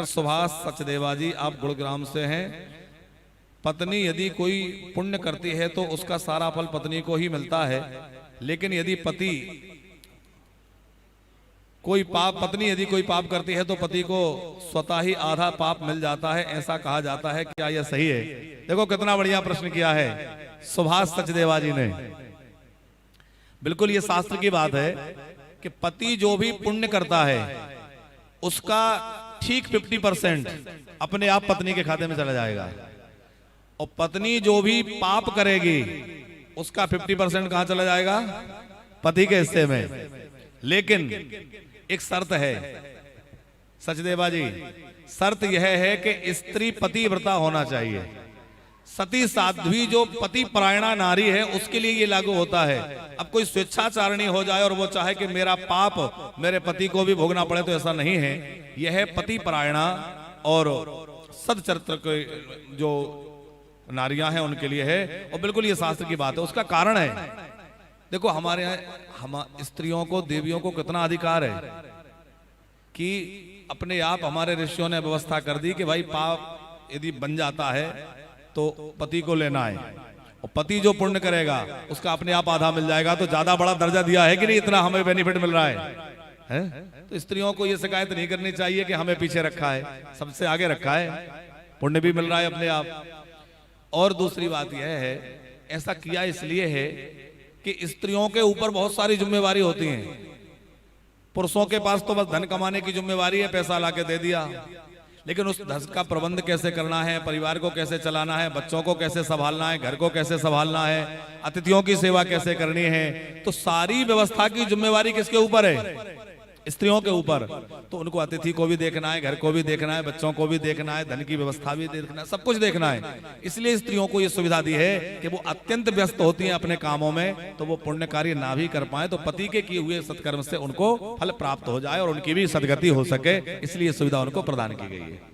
Doctor Subhash Sachdeva जी, आप गुड़ग्राम से हैं। पत्नी यदि कोई पुण्य करती है तो उसका सारा फल पत्नी को ही मिलता है, लेकिन यदि पत्नी कोई पाप करती है तो पति को स्वतः ही आधा पाप मिल जाता है, ऐसा कहा जाता है। क्या यह सही है? देखो कितना बढ़िया प्रश्न किया है सुभाष सचदेवा जी ने। बिल्कुल ये शास्त्र की बात है कि पति जो भी पुण्य करता है उसका ठीक 50% अपने आप पत्नी के खाते में चला जाएगा, और पत्नी जो भी पाप करेगी उसका 50% कहां चला जाएगा? पति के हिस्से में। लेकिन एक शर्त है सचदेवा जी, शर्त यह है कि स्त्री पतिव्रता होना चाहिए। सती साध्वी जो पति परायणा नारी है उसके लिए ये लागू होता है। अब कोई स्वेच्छाचारिणी हो जाए और वो चाहे कि मेरा पाप मेरे पति को भी भोगना पड़े, तो ऐसा नहीं है। यह है पति परायणा और सदचरित्र के जो नारियां हैं उनके लिए है, और बिल्कुल ये शास्त्र की बात है। उसका कारण है, देखो हमारे यहाँ हम स्त्रियों को, देवियों को कितना अधिकार है कि अपने आप हमारे ऋषियों ने व्यवस्था कर दी कि भाई पाप यदि बन जाता है तो पति को लेना है, और पति जो पुण्य करेगा उसका अपने आप आधा मिल जाएगा। तो ज्यादा बड़ा दर्जा दिया है कि नहीं, इतना हमें बेनिफिट मिल रहा है? तो स्त्रियों को ये शिकायत नहीं करनी चाहिए कि हमें पीछे रखा है, सबसे आगे रखा है, पुण्य भी मिल रहा है अपने आप। और दूसरी बात यह है, ऐसा किया इसलिए है कि स्त्रियों के ऊपर बहुत सारी जिम्मेवारी होती है। पुरुषों के पास तो बस धन कमाने की जिम्मेवारी है, पैसा लाके दे दिया, लेकिन उस धन का प्रबंध कैसे करना है, परिवार को कैसे चलाना है, बच्चों को कैसे संभालना है, घर को कैसे संभालना है, अतिथियों की सेवा कैसे करनी है, तो सारी व्यवस्था की जिम्मेवारी किसके ऊपर है? स्त्रियों के ऊपर। तो उनको अतिथि को भी देखना है, घर को भी देखना है, बच्चों को भी देखना है, धन की व्यवस्था भी देखना है, सब कुछ देखना है। इसलिए स्त्रियों को यह सुविधा दी है कि वो अत्यंत व्यस्त होती हैं अपने कामों में, तो वो पुण्य कार्य ना भी कर पाए तो पति के किए हुए सत्कर्म से उनको फल प्राप्त हो जाए और उनकी भी सदगति हो सके, इसलिए सुविधा उनको प्रदान की गई है।